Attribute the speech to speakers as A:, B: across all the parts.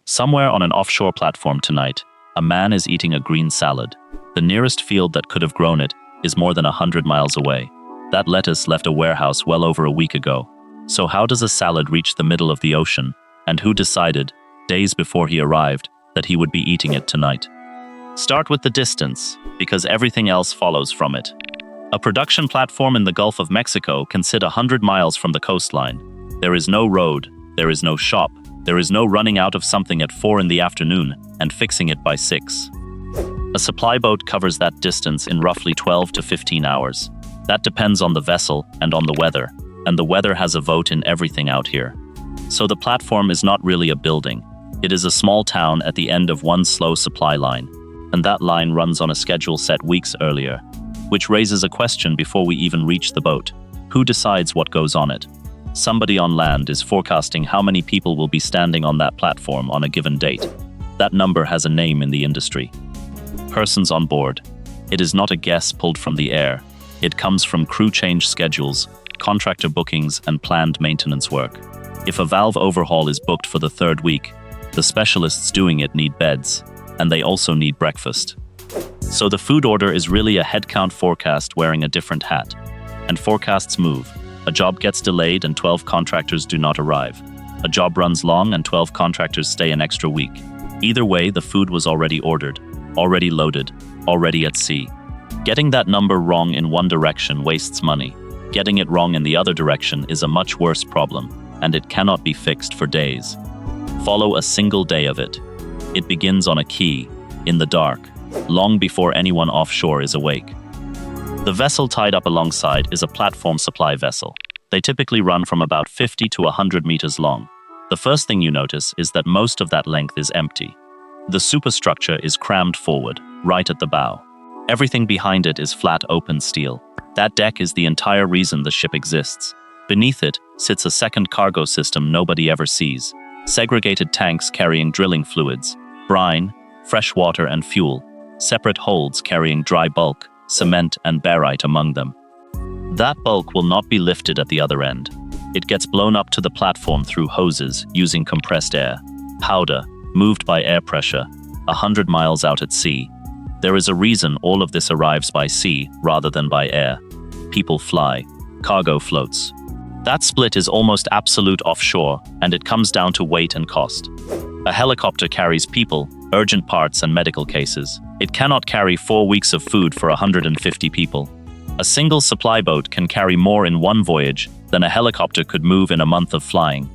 A: Somewhere on an offshore platform tonight, a man is eating a green salad. The nearest field that could have grown it is more than 100 miles away. That lettuce left a warehouse well over a week ago. So how does a salad reach the middle of the ocean? And who decided, days before he arrived, that he would be eating it tonight? Start with the distance, because everything else follows from it. A production platform in the Gulf of Mexico can sit 100 miles from the coastline. There is no road, there is no shop, there is no running out of something at 4 in the afternoon and fixing it by 6. A supply boat covers that distance in roughly 12 to 15 hours. That depends on the vessel and on the weather, and the weather has a vote in everything out here. So the platform is not really a building. It is a small town at the end of one slow supply line, and that line runs on a schedule set weeks earlier, which raises a question before we even reach the boat. Who decides what goes on it? Somebody on land is forecasting how many people will be standing on that platform on a given date. That number has a name in the industry. Persons on board. It is not a guess pulled from the air. It comes from crew change schedules, contractor bookings, and planned maintenance work. If a valve overhaul is booked for the 3rd week, the specialists doing it need beds, and they also need breakfast. So the food order is really a headcount forecast wearing a different hat. And forecasts move. A job gets delayed and 12 contractors do not arrive. A job runs long and 12 contractors stay an extra week. Either way, the food was already ordered, already loaded, already at sea. Getting that number wrong in one direction wastes money. Getting it wrong in the other direction is a much worse problem, and it cannot be fixed for days. Follow a single day of it. It begins on a quay, in the dark, long before anyone offshore is awake. The vessel tied up alongside is a platform supply vessel. They typically run from about 50 to 100 meters long. The first thing you notice is that most of that length is empty. The superstructure is crammed forward, right at the bow. Everything behind it is flat open steel. That deck is the entire reason the ship exists. Beneath it sits a second cargo system nobody ever sees. Segregated tanks carrying drilling fluids, brine, fresh water and fuel. Separate holds carrying dry bulk, cement and barite among them. That bulk will not be lifted at the other end. It gets blown up to the platform through hoses using compressed air. Powder, moved by air pressure, 100 miles out at sea. There is a reason all of this arrives by sea rather than by air. People fly, cargo floats. That split is almost absolute offshore, and it comes down to weight and cost. A helicopter carries people, urgent parts and medical cases. It cannot carry 4 weeks of food for 150 people. A single supply boat can carry more in one voyage than a helicopter could move in a month of flying.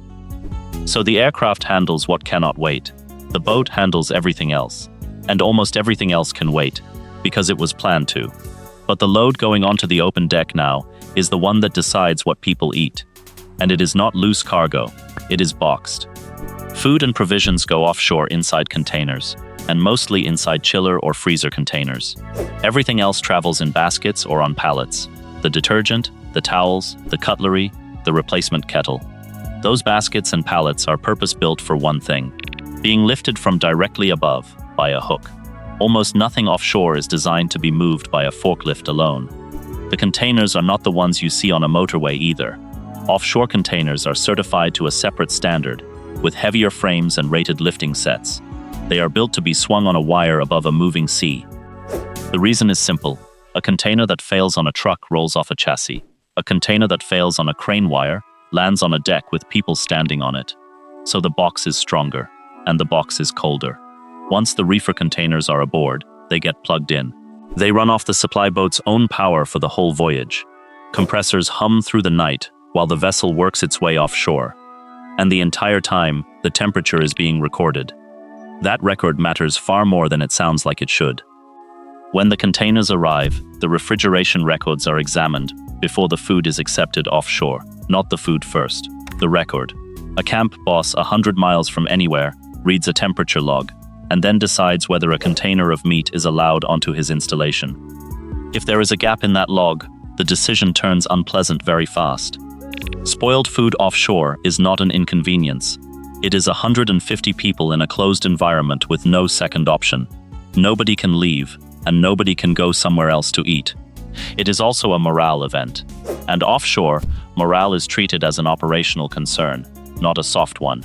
A: So the aircraft handles what cannot wait. The boat handles everything else. And almost everything else can wait, because it was planned to. But the load going onto the open deck now is the one that decides what people eat. And it is not loose cargo, it is boxed. Food and provisions go offshore inside containers, and mostly inside chiller or freezer containers. Everything else travels in baskets or on pallets. The detergent, the towels, the cutlery, the replacement kettle. Those baskets and pallets are purpose-built for one thing: being lifted from directly above by a hook. Almost nothing offshore is designed to be moved by a forklift alone. The containers are not the ones you see on a motorway either. Offshore containers are certified to a separate standard, with heavier frames and rated lifting sets. They are built to be swung on a wire above a moving sea. The reason is simple. A container that fails on a truck rolls off a chassis. A container that fails on a crane wire lands on a deck with people standing on it. So the box is stronger, and the box is colder. Once the reefer containers are aboard, they get plugged in. They run off the supply boat's own power for the whole voyage. Compressors hum through the night while the vessel works its way offshore. And the entire time, the temperature is being recorded. That record matters far more than it sounds like it should. When the containers arrive, the refrigeration records are examined before the food is accepted offshore. Not the food first, the record. A camp boss 100 miles from anywhere reads a temperature log and then decides whether a container of meat is allowed onto his installation. If there is a gap in that log, the decision turns unpleasant very fast. Spoiled food offshore is not an inconvenience. It is 150 people in a closed environment with no second option. Nobody can leave, and nobody can go somewhere else to eat. It is also a morale event. And offshore, morale is treated as an operational concern, not a soft one.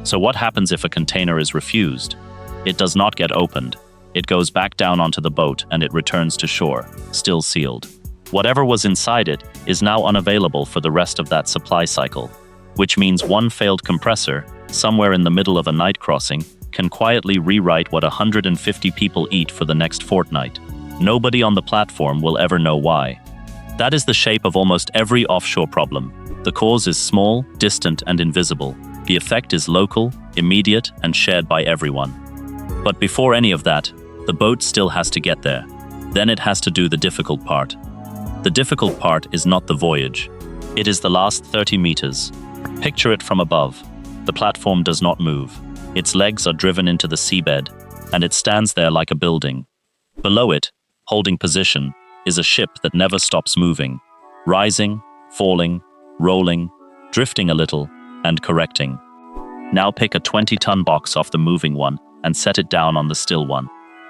A: So what happens if a container is refused? It does not get opened. It goes back down onto the boat and it returns to shore, still sealed. Whatever was inside it is now unavailable for the rest of that supply cycle, which means one failed compressor, somewhere in the middle of a night crossing, can quietly rewrite what 150 people eat for the next fortnight. Nobody on the platform will ever know why. That is the shape of almost every offshore problem. The cause is small, distant, and invisible. The effect is local, immediate, and shared by everyone. But before any of that, the boat still has to get there. Then it has to do the difficult part. The difficult part is not the voyage. It is the last 30 meters. Picture it from above. The platform does not move. Its legs are driven into the seabed, and it stands there like a building. Below it, holding position, is a ship that never stops moving, rising, falling, rolling, drifting a little, and correcting. Now pick a 20-ton box off the moving one and set it down on the still one.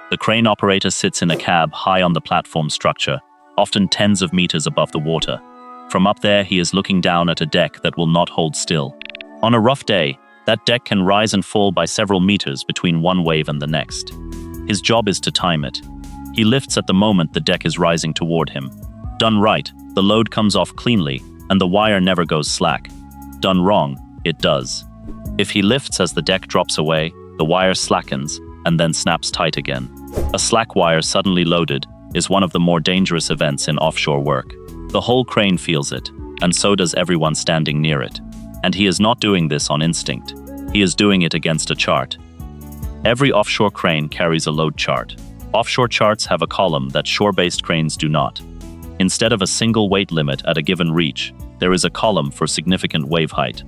A: The crane operator sits in a cab high on the platform structure, often tens of meters above the water. From up there, he is looking down at a deck that will not hold still. On a rough day, that deck can rise and fall by several meters between one wave and the next. His job is to time it. He lifts at the moment the deck is rising toward him. Done right, the load comes off cleanly, and the wire never goes slack. Done wrong, it does. If he lifts as the deck drops away, the wire slackens and then snaps tight again. A slack wire suddenly loaded is one of the more dangerous events in offshore work. The whole crane feels it, and so does everyone standing near it. And he is not doing this on instinct. He is doing it against a chart. Every offshore crane carries a load chart. Offshore charts have a column that shore-based cranes do not. Instead of a single weight limit at a given reach, there is a column for significant wave height.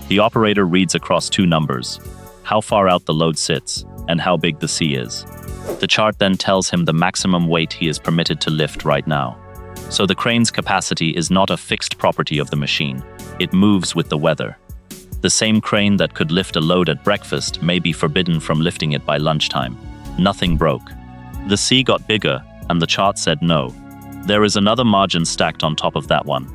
A: The operator reads across two numbers, how far out the load sits and how big the sea is. The chart then tells him the maximum weight he is permitted to lift right now. So the crane's capacity is not a fixed property of the machine. It moves with the weather. The same crane that could lift a load at breakfast may be forbidden from lifting it by lunchtime. Nothing broke. The sea got bigger, and the chart said no. There is another margin stacked on top of that one.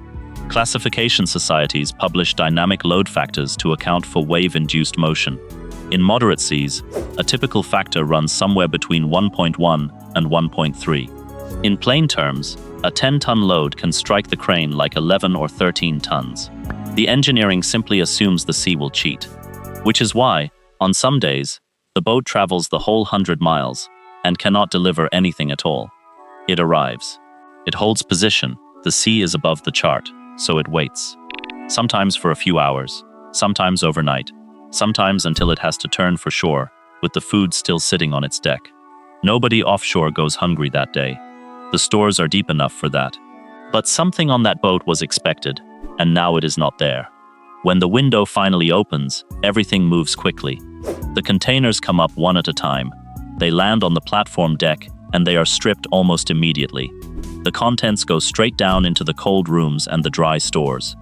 A: Classification societies publish dynamic load factors to account for wave-induced motion. In moderate seas, a typical factor runs somewhere between 1.1 and 1.3. In plain terms, a 10-ton load can strike the crane like 11 or 13 tons. The engineering simply assumes the sea will cheat, which is why, on some days, the boat travels the whole 100 miles and cannot deliver anything at all. It arrives. It holds position. The sea is above the chart, so it waits. Sometimes for a few hours, sometimes overnight, sometimes until it has to turn for shore, with the food still sitting on its deck. Nobody offshore goes hungry that day. The stores are deep enough for that. But something on that boat was expected, and now it is not there. When the window finally opens, everything moves quickly. The containers come up one at a time. They land on the platform deck, and they are stripped almost immediately. The contents go straight down into the cold rooms and the dry stores.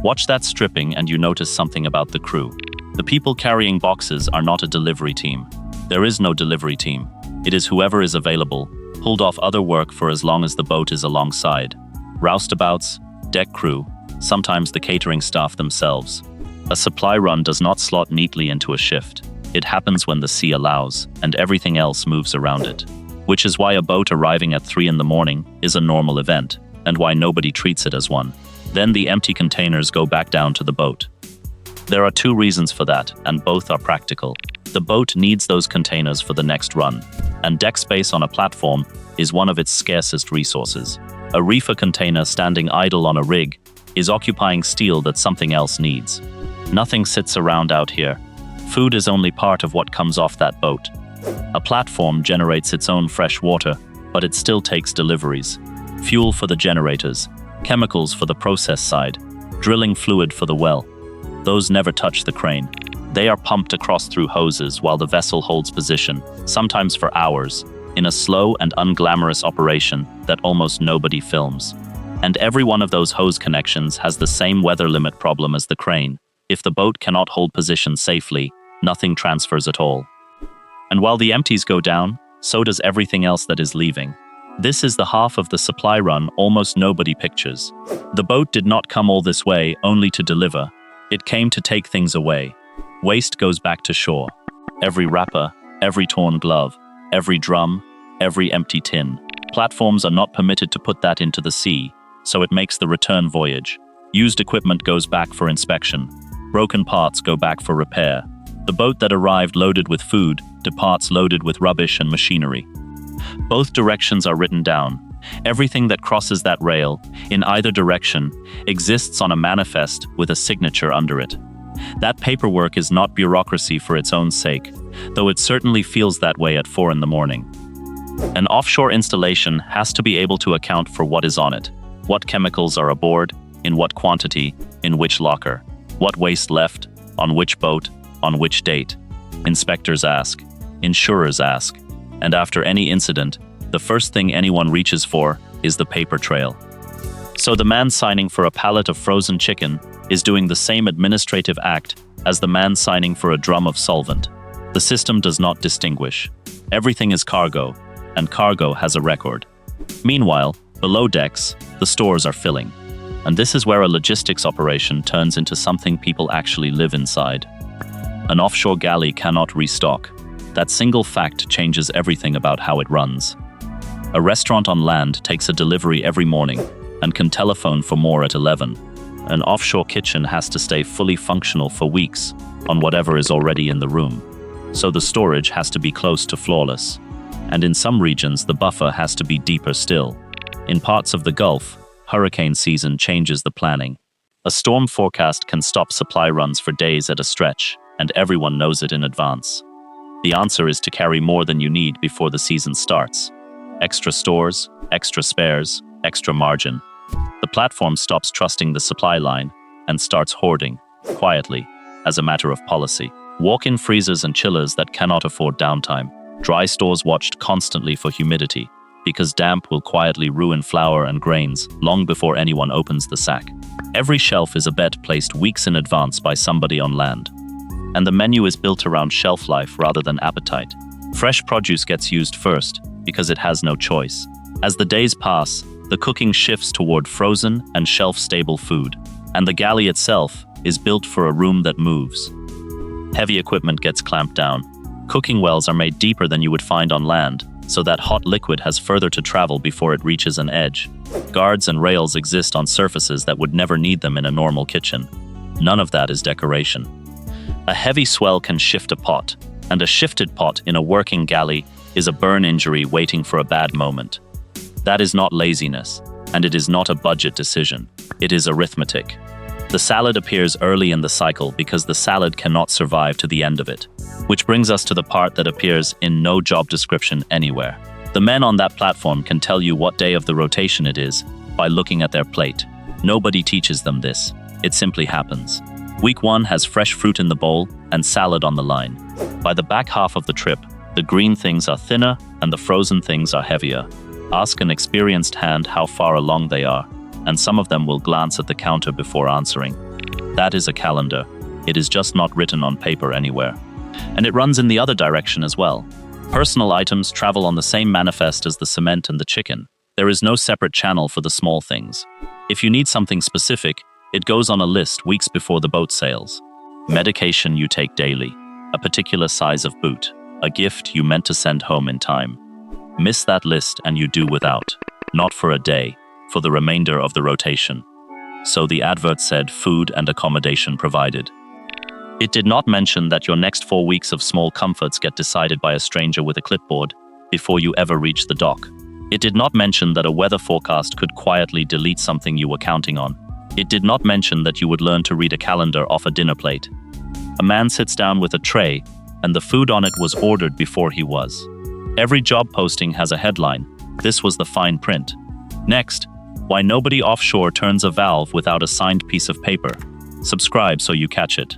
A: Watch that stripping and you notice something about the crew. The people carrying boxes are not a delivery team. There is no delivery team. It is whoever is available, pulled off other work for as long as the boat is alongside. Roustabouts, deck crew, sometimes the catering staff themselves. A supply run does not slot neatly into a shift. It happens when the sea allows, and everything else moves around it. Which is why a boat arriving at 3 in the morning is a normal event, and why nobody treats it as one. Then the empty containers go back down to the boat. There are two reasons for that, and both are practical. The boat needs those containers for the next run, and deck space on a platform is one of its scarcest resources. A reefer container standing idle on a rig is occupying steel that something else needs. Nothing sits around out here. Food is only part of what comes off that boat. A platform generates its own fresh water, but it still takes deliveries. Fuel for the generators, chemicals for the process side, drilling fluid for the well. Those never touch the crane. They are pumped across through hoses while the vessel holds position, sometimes for hours, in a slow and unglamorous operation that almost nobody films. And every one of those hose connections has the same weather limit problem as the crane. If the boat cannot hold position safely, nothing transfers at all. And while the empties go down, so does everything else that is leaving. This is the half of the supply run almost nobody pictures. The boat did not come all this way only to deliver. It came to take things away. Waste goes back to shore. Every wrapper, every torn glove, every drum, every empty tin. Platforms are not permitted to put that into the sea, so it makes the return voyage. Used equipment goes back for inspection. Broken parts go back for repair. The boat that arrived loaded with food departs loaded with rubbish and machinery. Both directions are written down. Everything that crosses that rail, in either direction, exists on a manifest with a signature under it. That paperwork is not bureaucracy for its own sake, though it certainly feels that way at 4 a.m. An offshore installation has to be able to account for what is on it, what chemicals are aboard, in what quantity, in which locker, what waste left, on which boat, on which date. Inspectors ask, insurers ask, and after any incident, the first thing anyone reaches for is the paper trail. So the man signing for a pallet of frozen chicken is doing the same administrative act as the man signing for a drum of solvent. The system does not distinguish. Everything is cargo, and cargo has a record. Meanwhile, below decks, the stores are filling. And this is where a logistics operation turns into something people actually live inside. An offshore galley cannot restock. That single fact changes everything about how it runs. A restaurant on land takes a delivery every morning and can telephone for more at 11. An offshore kitchen has to stay fully functional for weeks on whatever is already in the room. So the storage has to be close to flawless. And in some regions, the buffer has to be deeper still. In parts of the Gulf, hurricane season changes the planning. A storm forecast can stop supply runs for days at a stretch, and everyone knows it in advance. The answer is to carry more than you need before the season starts. Extra stores, extra spares, extra margin. The platform stops trusting the supply line and starts hoarding, quietly, as a matter of policy. Walk-in freezers and chillers that cannot afford downtime. Dry stores watched constantly for humidity, because damp will quietly ruin flour and grains long before anyone opens the sack. Every shelf is a bet placed weeks in advance by somebody on land. And the menu is built around shelf life rather than appetite. Fresh produce gets used first, because it has no choice. As the days pass, the cooking shifts toward frozen and shelf-stable food, and the galley itself is built for a room that moves. Heavy equipment gets clamped down. Cooking wells are made deeper than you would find on land, so that hot liquid has further to travel before it reaches an edge. Guards and rails exist on surfaces that would never need them in a normal kitchen. None of that is decoration. A heavy swell can shift a pot, and a shifted pot in a working galley is a burn injury waiting for a bad moment. That is not laziness, and it is not a budget decision. It is arithmetic. The salad appears early in the cycle because the salad cannot survive to the end of it. Which brings us to the part that appears in no job description anywhere. The men on that platform can tell you what day of the rotation it is by looking at their plate. Nobody teaches them this. It simply happens. Week 1 has fresh fruit in the bowl and salad on the line. By the back half of the trip, the green things are thinner and the frozen things are heavier. Ask an experienced hand how far along they are, and some of them will glance at the counter before answering. That is a calendar. It is just not written on paper anywhere. And it runs in the other direction as well. Personal items travel on the same manifest as the cement and the chicken. There is no separate channel for the small things. If you need something specific, it goes on a list weeks before the boat sails. Medication you take daily, a particular size of boot, a gift you meant to send home in time. Miss that list and you do without. Not for a day, for the remainder of the rotation. So the advert said food and accommodation provided. It did not mention that your next 4 weeks of small comforts get decided by a stranger with a clipboard before you ever reach the dock. It did not mention that a weather forecast could quietly delete something you were counting on. It did not mention that you would learn to read a calendar off a dinner plate. A man sits down with a tray, and the food on it was ordered before he was. Every job posting has a headline. This was the fine print. Next, why nobody offshore turns a valve without a signed piece of paper. Subscribe so you catch it.